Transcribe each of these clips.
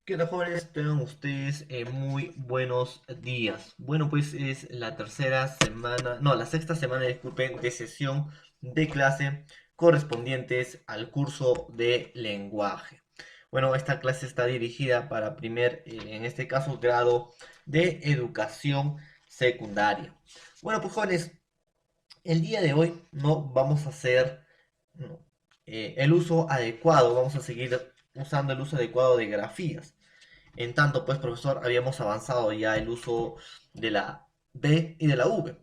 ¿Qué tal, jóvenes? Tengan ustedes muy buenos días. Bueno, pues es la tercera semana, no, la sexta semana, disculpen, de sesión de clase correspondientes al curso de lenguaje. Bueno, esta clase está dirigida para en este caso, grado de educación secundaria. Bueno, pues jóvenes, el día de hoy no vamos a hacer no, el uso adecuado, vamos a seguir usando el uso adecuado de grafías. En tanto, pues, profesor, habíamos avanzado ya el uso de la B y de la V.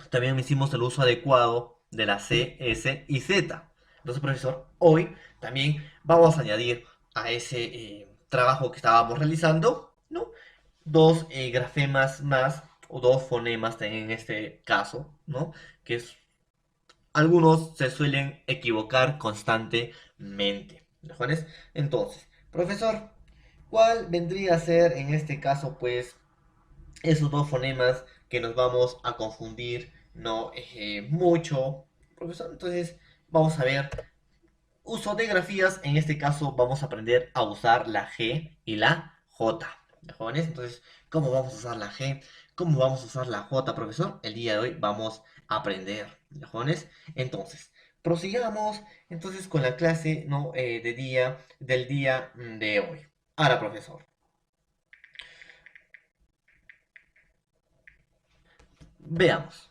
También hicimos el uso adecuado de la C, S y Z. Entonces, profesor, hoy también vamos a añadir a ese trabajo que estábamos realizando, ¿no? Dos grafemas más, o dos fonemas en este caso, ¿no? Que es, algunos se suelen equivocar constantemente. ¿De acuerdo? Entonces, profesor, ¿cuál vendría a ser en este caso, pues, esos dos fonemas que nos vamos a confundir, no mucho, profesor? Entonces, vamos a ver uso de grafías. En este caso, vamos a aprender a usar la G y la J. ¿De jóvenes? Entonces, ¿cómo vamos a usar la G? ¿Cómo vamos a usar la J, profesor? El día de hoy vamos a aprender. ¿De jóvenes? Entonces, prosigamos entonces con la clase, ¿no? Del día de hoy. Ahora, profesor. Veamos.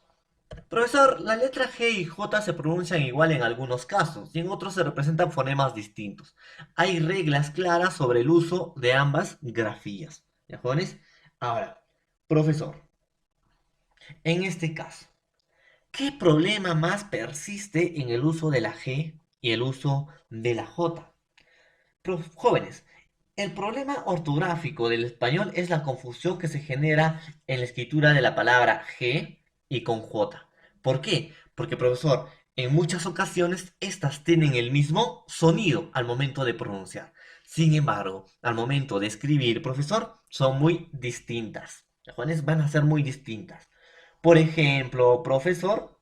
Profesor, la letra G y J se pronuncian igual en algunos casos y en otros se representan fonemas distintos. Hay reglas claras sobre el uso de ambas grafías. ¿Ya, jóvenes? Ahora, profesor, en este caso, ¿qué problema más persiste en el uso de la G y el uso de la J? Jóvenes, el problema ortográfico del español es la confusión que se genera en la escritura de la palabra G y con J. ¿Por qué? Porque, profesor, en muchas ocasiones estas tienen el mismo sonido al momento de pronunciar. Sin embargo, al momento de escribir, profesor, son muy distintas. Las jóvenes van a ser muy distintas. Por ejemplo, profesor,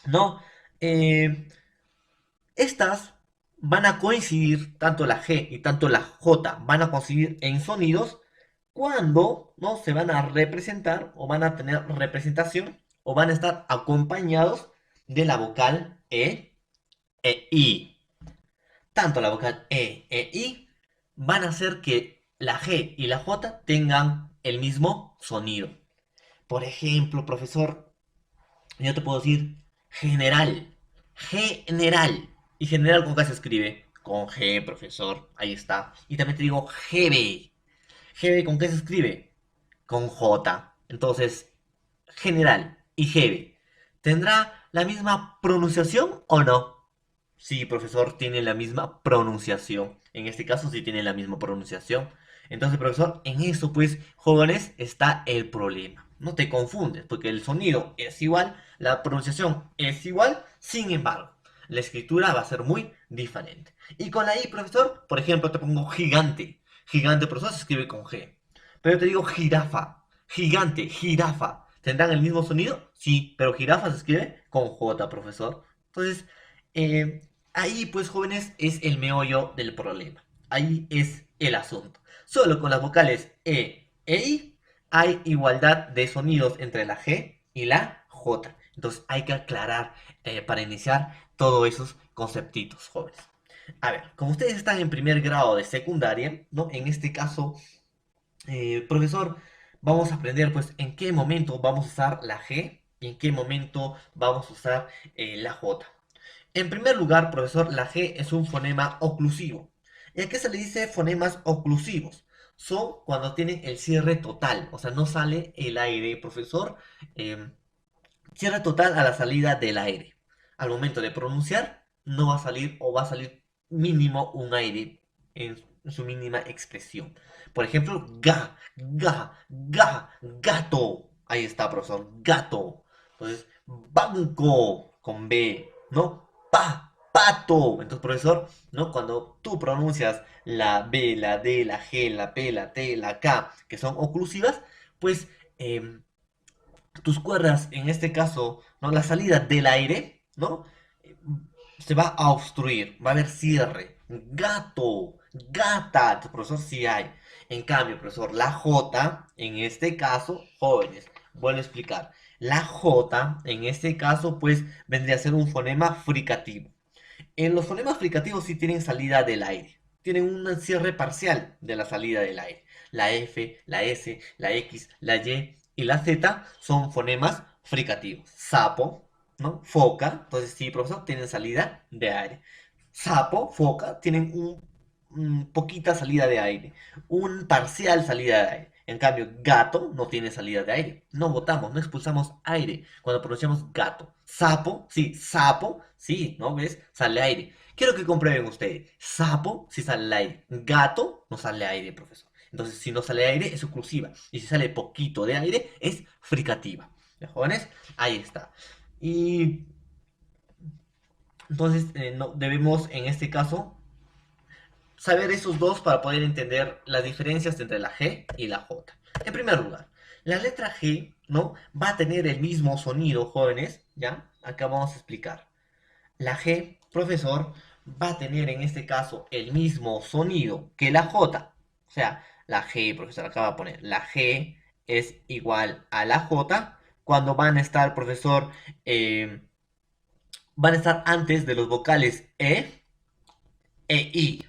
¿no? Eh, Estas van a coincidir, tanto la G y tanto la J van a coincidir en sonidos cuando no se van a representar o van a tener representación o van a estar acompañados de la vocal e I. Tanto la vocal e I van a hacer que la G y la J tengan el mismo sonido. Por ejemplo, profesor, yo te puedo decir general. General. Y general con qué se escribe. Con G, profesor. Ahí está. Y también te digo GB. GB con qué se escribe. Con J. Entonces, general y GB. ¿Tendrá la misma pronunciación o no? Sí, profesor, tiene la misma pronunciación. En este caso sí tiene la misma pronunciación. Entonces, profesor, en eso, pues, jóvenes, está el problema. No te confundes, porque el sonido es igual, la pronunciación es igual, sin embargo, la escritura va a ser muy diferente. Y con la I, profesor, por ejemplo, te pongo gigante. Gigante, profesor, se escribe con G. Pero yo te digo jirafa, gigante, jirafa. ¿Tendrán el mismo sonido? Sí, pero jirafa se escribe con J, profesor. Entonces, ahí, pues, jóvenes, es el meollo del problema. Ahí es el asunto. Solo con las vocales e I hay igualdad de sonidos entre la G y la J. Entonces hay que aclarar para iniciar todos esos conceptitos, jóvenes. A ver, como ustedes están en primer grado de secundaria, ¿no? En este caso, profesor, vamos a aprender, pues, en qué momento vamos a usar la G y en qué momento vamos a usar la J. En primer lugar, profesor, la G es un fonema oclusivo. ¿Y a qué se le dice fonemas oclusivos? Son cuando tienen el cierre total, o sea, no sale el aire, profesor. eh, Cierre total a la salida del aire. Al momento de pronunciar, no va a salir o va a salir mínimo un aire en su mínima expresión. Por ejemplo, ga, ga, ga, gato. Ahí está, profesor, gato. Entonces, banco con B, ¿no? Pato. Entonces, profesor, ¿no? Cuando tú pronuncias la B, la D, la G, la P, la T, la K, que son oclusivas, pues tus cuerdas, en este caso, ¿no? La salida del aire, ¿no? Se va a obstruir, va a haber cierre. Gato, Gata. Entonces, profesor, sí hay. En cambio, profesor, la J, en este caso, jóvenes, vuelvo a explicar. La J, en este caso, pues, vendría a ser un fonema fricativo. En los fonemas fricativos sí tienen salida del aire. Tienen un cierre parcial de la salida del aire. La F, la S, la X, la Y la Z son fonemas fricativos. Sapo, ¿no? Foca, entonces sí, profesor, tienen salida de aire. Sapo, foca, tienen un poquita salida de aire. Un parcial salida de aire. En cambio, gato no tiene salida de aire. No botamos, no expulsamos aire cuando pronunciamos gato. Sapo, sí, ¿no ves? Sale aire. Quiero que comprueben ustedes. Sapo, sí sale aire. Gato, no sale aire, profesor. Entonces, si no sale aire, es oclusiva. Y si sale poquito de aire, es fricativa. ¿Ya, jóvenes? Ahí está. Y entonces, no, debemos, en este caso, saber esos dos para poder entender las diferencias entre la G y la J. En primer lugar, la letra G, ¿no? Va a tener el mismo sonido, jóvenes, ¿ya? Acá vamos a explicar. La G, profesor, va a tener en este caso el mismo sonido que la J. O sea, la G, profesor, acá va a poner, la G es igual a la J cuando van a estar, profesor, van a estar antes de los vocales e I.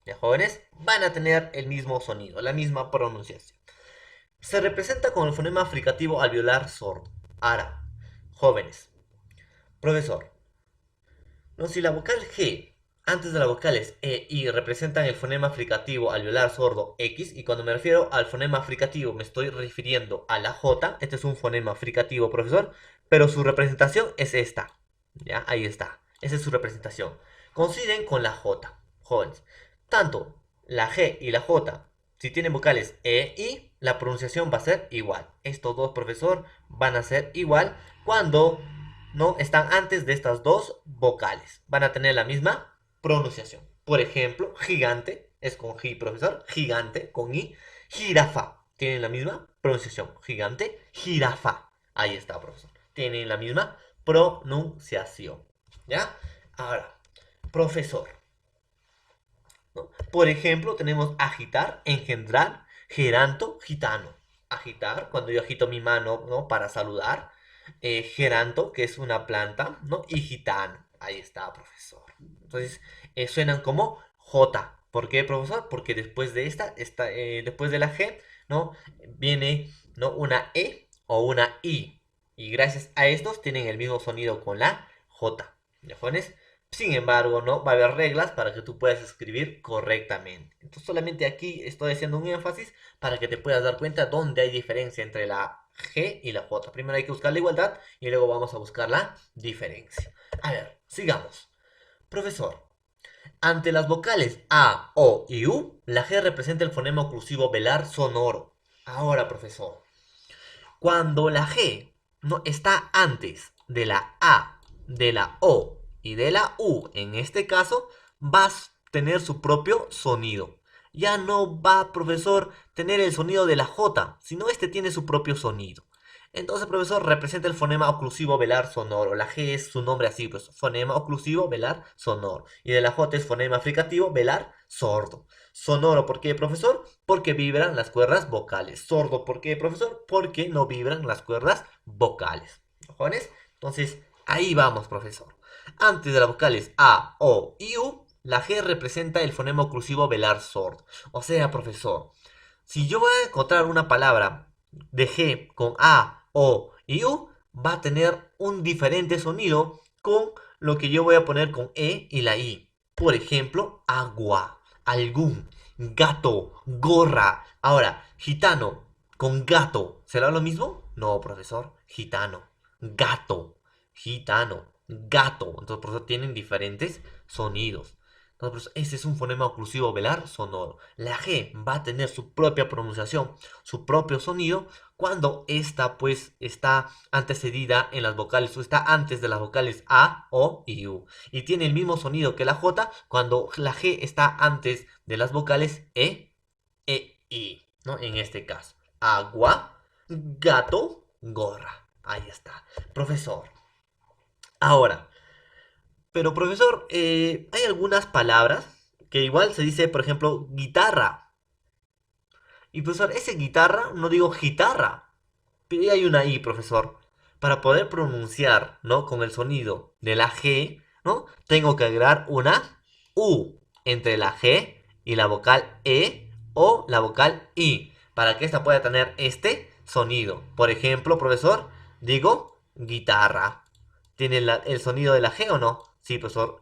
¿Ya, jóvenes? Van a tener el mismo sonido, la misma pronunciación. Se representa con el fonema fricativo alveolar sordo. Ahora, jóvenes, profesor, no, si la vocal G antes de las vocales E y representan el fonema fricativo alveolar sordo X, y cuando me refiero al fonema fricativo me estoy refiriendo a la J, este es un fonema fricativo, profesor, pero su representación es esta. ¿Ya? Ahí está. Esa es su representación. Coinciden con la J, jóvenes. Tanto la G y la J, si tienen vocales E y, la pronunciación va a ser igual. Estos dos, profesor, van a ser igual cuando no están antes de estas dos vocales. Van a tener la misma pronunciación. Por ejemplo, gigante es con G, profesor. Gigante con I. Jirafa tienen la misma pronunciación. Gigante, jirafa. Ahí está, profesor. Tienen la misma pronunciación. ¿Ya? Ahora, profesor, ¿no? Por ejemplo, tenemos agitar, engendrar, geranto, gitano. Agitar, cuando yo agito mi mano, ¿no? Para saludar. Geranto, que es una planta, ¿no? Y gitano. Ahí está, profesor. Entonces, suenan como J. ¿Por qué, profesor? Porque después de después de la G, ¿no? Viene, ¿no? Una E o una I. Y gracias a estos tienen el mismo sonido con la J. ¿Ya, jóvenes? Sin embargo, ¿no? Va a haber reglas para que tú puedas escribir correctamente. Entonces, solamente aquí estoy haciendo un énfasis para que te puedas dar cuenta dónde hay diferencia entre la G y la J. Primero hay que buscar la igualdad y luego vamos a buscar la diferencia. A ver, sigamos. Profesor, ante las vocales A, O y U, la G representa el fonema oclusivo velar sonoro. Ahora, profesor, cuando la G no está antes de la A, de la O y de la U, en este caso, va a tener su propio sonido. Ya no va, profesor, tener el sonido de la J, sino este tiene su propio sonido. Entonces, profesor, representa el fonema oclusivo velar sonoro. La G es su nombre así, pues, fonema oclusivo velar sonoro. Y de la J es fonema fricativo velar sordo. Sonoro, ¿por qué, profesor? Porque vibran las cuerdas vocales. Sordo, ¿por qué, profesor? Porque no vibran las cuerdas vocales. ¿Jóvenes? Entonces, ahí vamos, profesor. Antes de las vocales A, O y U, la G representa el fonema oclusivo velar sordo. O sea, profesor, si yo voy a encontrar una palabra de G con A, O y U, va a tener un diferente sonido con lo que yo voy a poner con E y la I. Por ejemplo, agua, algún, gato, gorra. Ahora, gitano con gato, ¿será lo mismo? No, profesor, gitano, gato, gitano, gato. Entonces, por eso tienen diferentes sonidos. Entonces, ese es un fonema oclusivo velar sonoro. La G va a tener su propia pronunciación, su propio sonido, cuando esta pues está antecedida en las vocales o está antes de las vocales A, O y U. Y tiene el mismo sonido que la J cuando la G está antes de las vocales I, ¿no? En este caso, agua, gato, gorra. Ahí está. Profesor. Ahora, pero profesor, hay algunas palabras que igual se dice, por ejemplo, guitarra. Y profesor, ese guitarra, no digo guitarra. Pero ahí hay una I, profesor. Para poder pronunciar, ¿no? Con el sonido de la G, ¿no? Tengo que agregar una U entre la G y la vocal E o la vocal I. Para que esta pueda tener este sonido. Por ejemplo, profesor, digo guitarra. ¿Tiene el sonido de la G o no? Sí, profesor.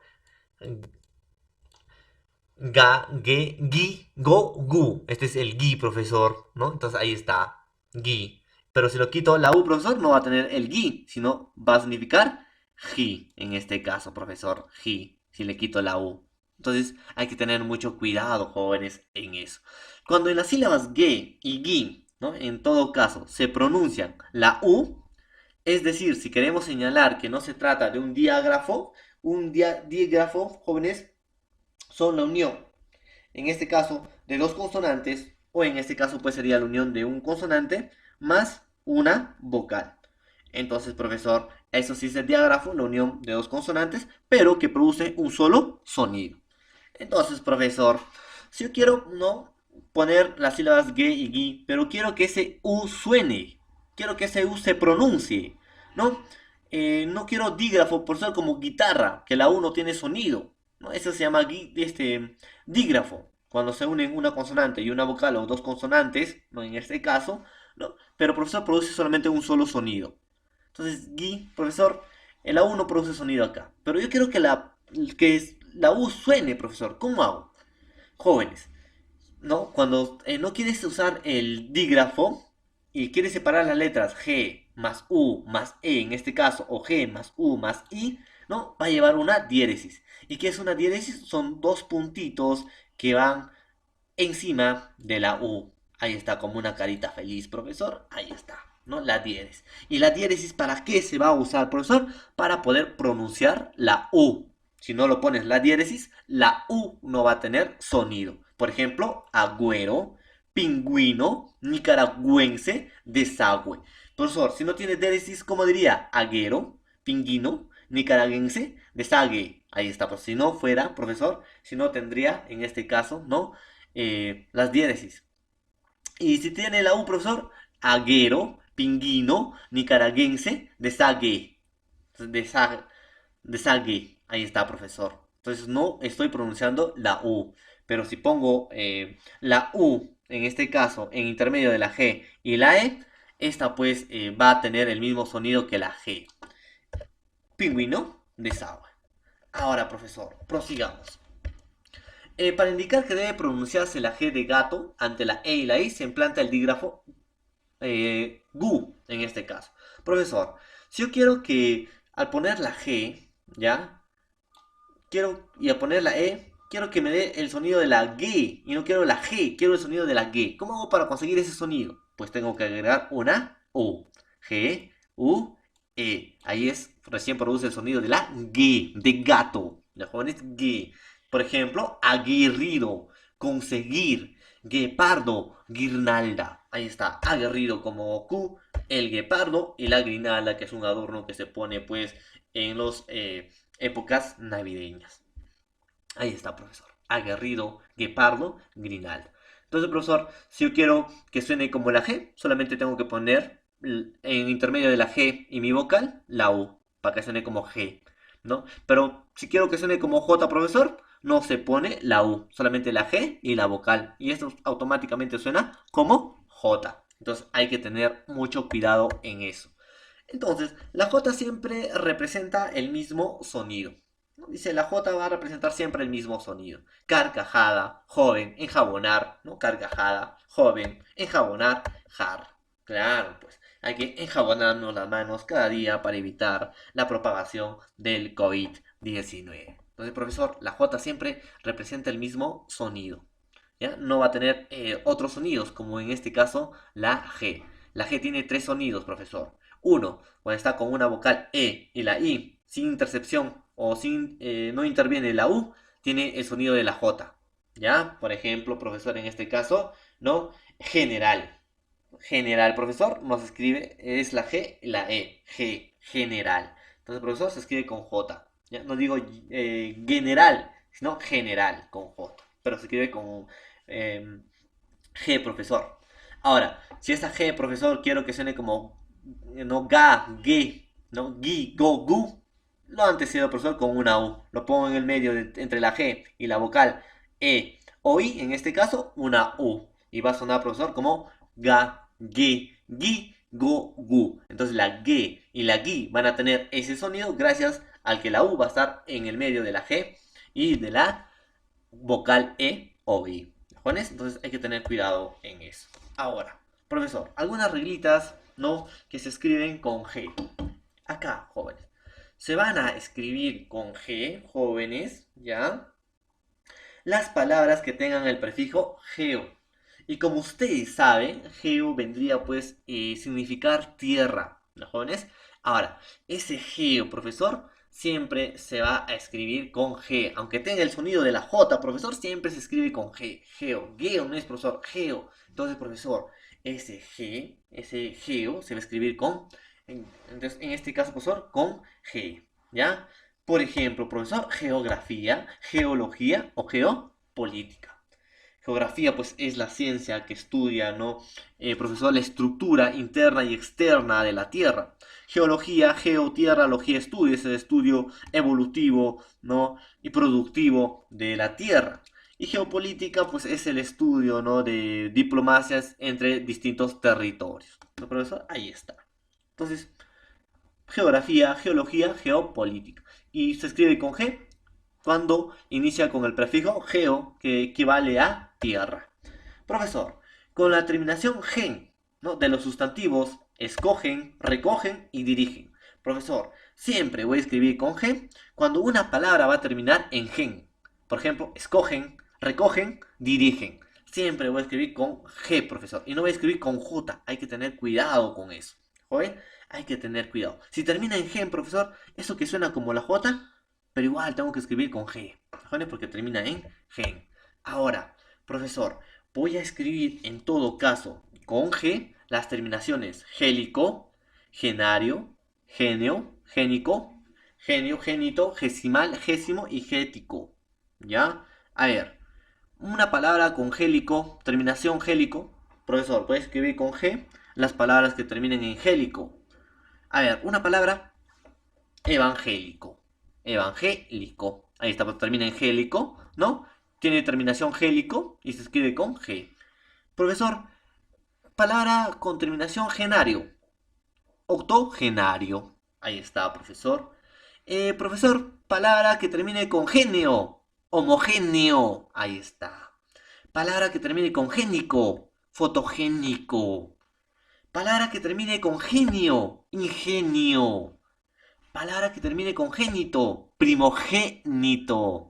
Ga, ge, gi, go, gu. Este es el gi, profesor, ¿no? Entonces ahí está, gi. Pero si lo quito la u, profesor, no va a tener el gi, sino va a significar ji, en este caso, profesor, ji, si le quito la u. Entonces hay que tener mucho cuidado, jóvenes, en eso. Cuando en las sílabas ge y gi, ¿no? En todo caso, se pronuncian la u, es decir, si queremos señalar que no se trata de un diágrafo, dígrafo, jóvenes, son la unión, en este caso, de dos consonantes, o en este caso pues sería la unión de un consonante más una vocal. Entonces, profesor, eso sí es el diágrafo, la unión de dos consonantes, pero que produce un solo sonido. Entonces, profesor, si yo quiero no poner las sílabas ge y gi, pero quiero que ese u suene, quiero que ese u se pronuncie, ¿no? No quiero dígrafo por ser como guitarra, que la u no tiene sonido, ¿no? Eso se llama dígrafo, cuando se unen una consonante y una vocal o dos consonantes, ¿no? En este caso, ¿no? Pero profesor produce solamente un solo sonido. Entonces, gi, profesor, la U no produce sonido acá. Pero yo quiero que la U suene, profesor. ¿Cómo hago? Jóvenes, ¿no? Cuando no quieres usar el dígrafo y quieres separar las letras G más U más E en este caso, o G más U más I, ¿no? Va a llevar una diéresis. ¿Y qué es una diéresis? Son dos puntitos que van encima de la U. Ahí está, como una carita feliz, profesor. Ahí está, ¿no? La diéresis. ¿Y la diéresis para qué se va a usar, profesor? Para poder pronunciar la U. Si no lo pones la diéresis, la U no va a tener sonido. Por ejemplo, agüero, pingüino, nicaragüense, desagüe. Profesor, si no tiene diéresis, ¿cómo diría? Aguero, pingüino, nicaragüense, desagüe. Ahí está, pues si no fuera, profesor, si no tendría, en este caso, ¿no? Las diéresis. Y si tiene la U, profesor, aguero, pinguino, nicaragüense, desague. Desague. Desague. Ahí está, profesor. Entonces no estoy pronunciando la U. Pero si pongo la U, en este caso, en intermedio de la G y la E, esta pues va a tener el mismo sonido que la G. Pingüino, desagüe. Ahora, profesor, prosigamos. Para indicar que debe pronunciarse la G de gato ante la E y la I se implanta el dígrafo gu en este caso. Profesor, si yo quiero que al poner la G, ¿ya? Y al poner la E, quiero que me dé el sonido de la G y no quiero la G, quiero el sonido de la G. ¿Cómo hago para conseguir ese sonido? Pues tengo que agregar una U. G, U, E. Ahí recién produce el sonido de la G, de gato. La joven es G. Por ejemplo, aguerrido, conseguir, guepardo, guirnalda. Ahí está, aguerrido como Q, el guepardo y la guirnalda, que es un adorno que se pone pues en los épocas navideñas. Ahí está, profesor. Aguerrido, guepardo, grinaldo. Entonces, profesor, si yo quiero que suene como la G, solamente tengo que poner en intermedio de la G y mi vocal la U, para que suene como G, ¿no? Pero si quiero que suene como J, profesor, no se pone la U, solamente la G y la vocal. Y esto automáticamente suena como J. Entonces hay que tener mucho cuidado en eso. Entonces, la J siempre representa el mismo sonido. ¿No? Dice, la J va a representar siempre el mismo sonido. Carcajada, joven, enjabonar, ¿no? Carcajada, joven, enjabonar, jar. Claro, pues hay que enjabonarnos las manos cada día para evitar la propagación del COVID-19. Entonces, profesor, la J siempre representa el mismo sonido. ¿Ya? No va a tener otros sonidos, como en este caso la G. La G tiene tres sonidos, profesor. Uno, cuando está con una vocal E y la I sin intercepción o sin no interviene la U, tiene el sonido de la J. ¿Ya? Por ejemplo, profesor, en este caso, ¿no? General. General, profesor, no se escribe, es la G y la E. G, general. Entonces, profesor, se escribe con J. ¿Ya? No digo general, sino general con J, pero se escribe con em, G, profesor. Ahora, si esta G, profesor, quiero que suene como, no, ga, ge, no, gi, go, gu, lo antecedo, profesor, con una U. Lo pongo en el medio entre la G y la vocal E o I, en este caso, una U. Y va a sonar, profesor, como ga, ge, gi, go, gu. Entonces la G y la gi van a tener ese sonido gracias al que la U va a estar en el medio de la G y de la vocal E o I. ¿Jóvenes? Entonces hay que tener cuidado en eso. Ahora, profesor, algunas reglitas, ¿no? Que se escriben con G. Acá, jóvenes. Se van a escribir con G, jóvenes, ¿ya? Las palabras que tengan el prefijo geo. Y como ustedes saben, geo vendría pues significar tierra, ¿no, jóvenes? Ahora, ese geo, profesor, siempre se va a escribir con G. Aunque tenga el sonido de la J, profesor, siempre se escribe con G. Geo. Geo no es profesor, geo. Entonces, profesor, ese geo se va a escribir con, entonces, en este caso, profesor, con G. ¿Ya? Por ejemplo, profesor, geografía, geología o geopolítica. Geografía, pues, es la ciencia que estudia, ¿no? Profesor, la estructura interna y externa de la Tierra. Geología, geotierra, logía, estudio, es el estudio evolutivo, ¿no? Y productivo de la Tierra. Y geopolítica, pues, es el estudio, ¿no? De diplomacias entre distintos territorios. ¿No, profesor? Ahí está. Entonces, geografía, geología, geopolítica. Y se escribe con G cuando inicia con el prefijo geo, que equivale a tierra. Profesor, con la terminación gen, ¿no? De los sustantivos escogen, recogen y dirigen. Profesor, siempre voy a escribir con G cuando una palabra va a terminar en gen. Por ejemplo, escogen, recogen, dirigen. Siempre voy a escribir con G, profesor. Y no voy a escribir con J. Hay que tener cuidado con eso. ¿Joven? Hay que tener cuidado. Si termina en gen, profesor, eso que suena como la J, pero igual tengo que escribir con G. ¿Joven? Porque termina en gen. Ahora, profesor, voy a escribir en todo caso con G las terminaciones gélico, genario, genio, génico, genio, génito, gesimal, gésimo y gético. ¿Ya? A ver, una palabra con gélico, terminación gélico. Profesor, puede escribir con G las palabras que terminen en gélico. A ver, una palabra evangélico. Evangélico. Ahí está, pues termina en gélico, ¿no? Tiene terminación gélico y se escribe con G. Profesor, palabra con terminación genario. Octogenario. Ahí está, profesor. Profesor, palabra que termine con genio. Homogéneo. Ahí está. Palabra que termine con génico. Fotogénico. Palabra que termine con genio. Ingenio. Palabra que termine con génito. Primogénito.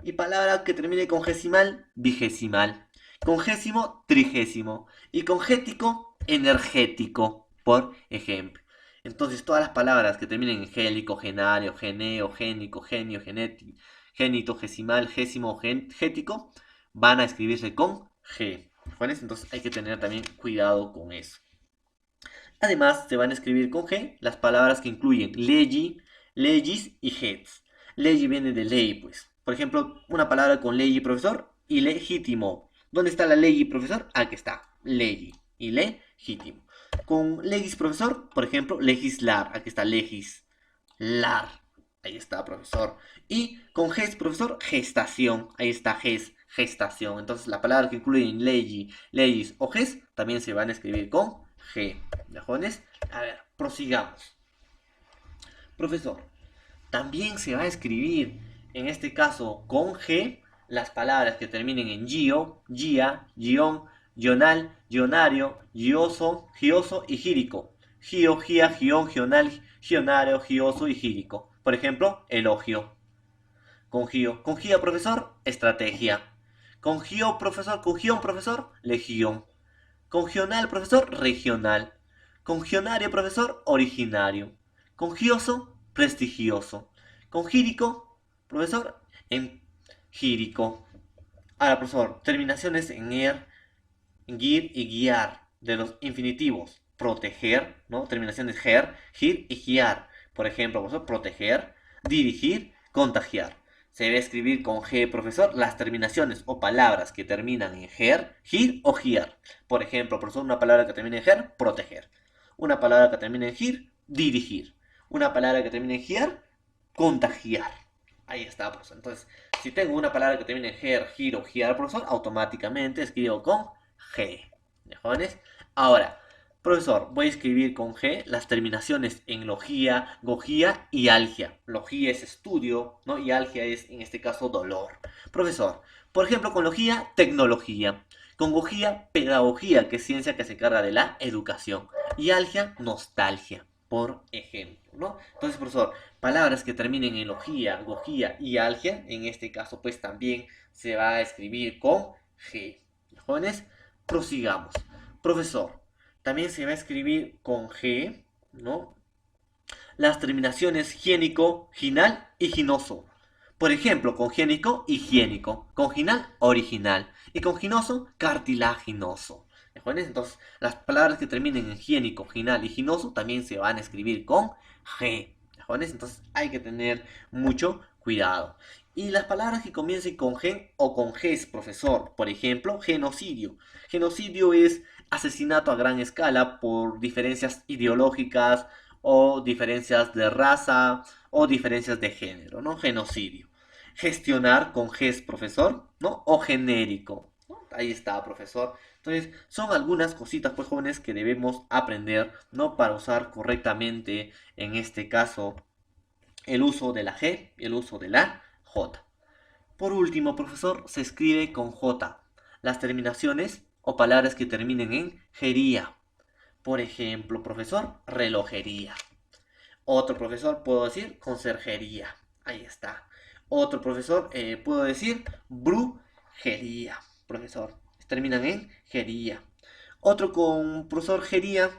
Y palabra que termine con gesimal, vigesimal. Congésimo, trigésimo. Y congético, energético, por ejemplo. Entonces, todas las palabras que terminen en gélico, genario, geneo, génico, genio, génito, gesimal, gésimo, gético, van a escribirse con G. ¿Jóvenes? Entonces, hay que tener también cuidado con eso. Además, se van a escribir con G las palabras que incluyen legi, legis y heads. Legi viene de ley, pues. Por ejemplo, una palabra con legi, profesor, y legítimo. ¿Dónde está la legi, profesor? Aquí está, legi y legítimo. Con legis, profesor, por ejemplo, legislar. Aquí está legis, lar. Ahí está, profesor. Y con ges, profesor, gestación. Ahí está ges, gestación. Entonces, la palabra que incluyen legi, legis o ges también se van a escribir con G. ¿De jóvenes? A ver, prosigamos. Profesor, también se va a escribir, en este caso con G, las palabras que terminen en gio, gia, gion, gional, gionario, gioso, gioso y gírico. Gio, gia, gion, gional, gionario, gioso y gírico. Por ejemplo, elogio. Con gio. Con gia, profesor, estrategia. Con gio, profesor, con gion, profesor, legión. Congional, profesor, regional. Congionario, profesor, originario. Congioso, prestigioso. Congírico, profesor, empírico. Ahora, profesor, terminaciones en er, gir y guiar de los infinitivos. Proteger, ¿no? Terminaciones ger, gir y guiar. Por ejemplo, profesor, proteger, dirigir, contagiar. se va a escribir con G, profesor, las terminaciones o palabras que terminan en her, hir o hiar. Por ejemplo, profesor, una palabra que termina en her, proteger. Una palabra que termina en hir, dirigir. Una palabra que termina en hiar, contagiar. Ahí está, profesor. Entonces, si tengo una palabra que termina en her, hir o hiar, profesor, automáticamente escribo con G. ¿De jóvenes? Ahora, profesor, voy a escribir con G las terminaciones en logía, gogía y algia. Logía es estudio, ¿no? Y algia es, en este caso, dolor. Profesor, por ejemplo, con logía, tecnología. Con gogía, pedagogía, que es ciencia que se carga de la educación. Y algia, nostalgia, por ejemplo, ¿no? Entonces, profesor, palabras que terminen en logía, gogía y algia, en este caso, pues también se va a escribir con G. Jóvenes, prosigamos. Profesor, también se va a escribir con G, ¿no? Las terminaciones higiénico, ginal y ginoso. Por ejemplo, congénico, higiénico. Conginal, original. Y conginoso, cartilaginoso. ¿De acuerdo? Entonces, las palabras que terminen en higiénico, ginal y ginoso también se van a escribir con G. ¿De acuerdo? Entonces, hay que tener mucho cuidado. Y las palabras que comiencen con gen o con ges, profesor. Por ejemplo, genocidio. Genocidio es asesinato a gran escala por diferencias ideológicas o diferencias de raza o diferencias de género, ¿no? Genocidio. Gestionar con GES, profesor, ¿no? O genérico, ¿no? Ahí está, profesor. Entonces, son algunas cositas, pues, jóvenes, que debemos aprender, ¿no? Para usar correctamente, en este caso, el uso de la G y el uso de la J. Por último, profesor, se escribe con J. Las terminaciones o palabras que terminen en gería. Por ejemplo, profesor, relojería. Otro profesor, puedo decir conserjería. Ahí está. Otro profesor, puedo decir brujería. Profesor, terminan en gería. Otro con profesor gería,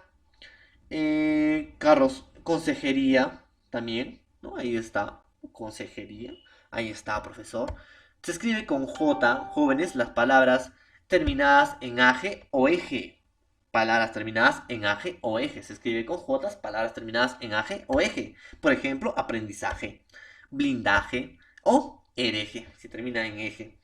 carros, consejería también, ¿no? Ahí está, consejería. Ahí está, profesor. Se escribe con J, jóvenes, las palabras terminadas en age o eje. Palabras terminadas en age o eje. Se escribe con J, palabras terminadas en age o eje. Por ejemplo, aprendizaje, blindaje o hereje, si termina en eje.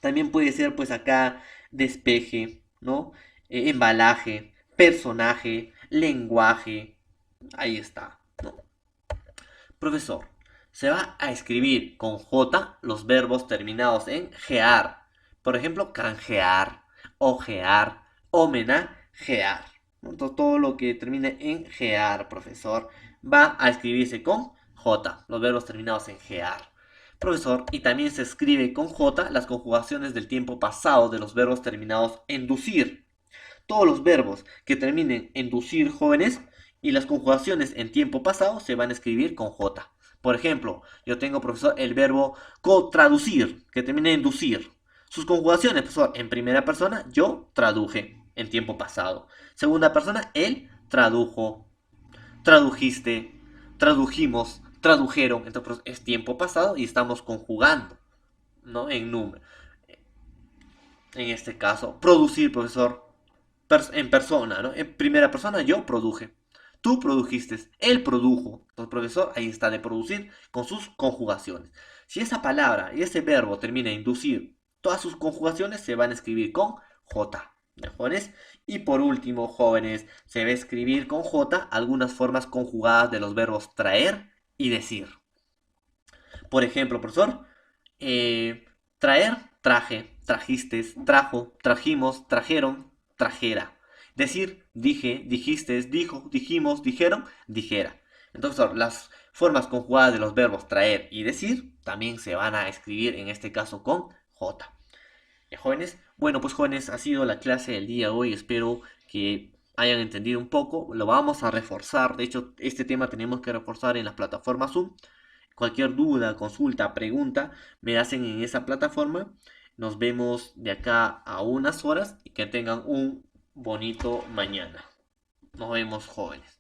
También puede ser, pues acá, despeje, ¿no? Embalaje, personaje, lenguaje. Ahí está, ¿no? Profesor, se va a escribir con J los verbos terminados en gear. Por ejemplo, canjear, ojear, homenajear. Entonces, todo lo que termine en gear, profesor, va a escribirse con J, los verbos terminados en gear. Profesor, y también se escribe con J las conjugaciones del tiempo pasado de los verbos terminados en ducir. Todos los verbos que terminen en ducir, jóvenes, y las conjugaciones en tiempo pasado se van a escribir con J. Por ejemplo, yo tengo, profesor, el verbo co-traducir, que termina en ducir. Sus conjugaciones, profesor, en primera persona, yo traduje en tiempo pasado. Segunda persona, él tradujo, tradujiste, tradujimos, tradujeron. Entonces, es tiempo pasado y estamos conjugando, ¿no? En número. En este caso, producir, profesor, en persona, ¿no? En primera persona, yo produje. Tú produjiste, él produjo. Entonces, profesor, ahí está de producir con sus conjugaciones. Si esa palabra y ese verbo termina en inducir, todas sus conjugaciones se van a escribir con J. ¿De jóvenes? Y por último, jóvenes, se va a escribir con J algunas formas conjugadas de los verbos traer y decir. Por ejemplo, profesor, traer, traje, trajiste, trajo, trajimos, trajeron, trajera. Decir, dije, dijiste, dijo, dijimos, dijeron, dijera. Entonces, las formas conjugadas de los verbos traer y decir también se van a escribir en este caso con J. ¿Ya, jóvenes? Bueno, pues jóvenes, ha sido la clase del día de hoy. Espero que hayan entendido un poco. Lo vamos a reforzar. De hecho, este tema tenemos que reforzar en las plataformas Zoom. Cualquier duda, consulta, pregunta, me hacen en esa plataforma. Nos vemos de acá a unas horas y que tengan un bonito mañana. Nos vemos, jóvenes.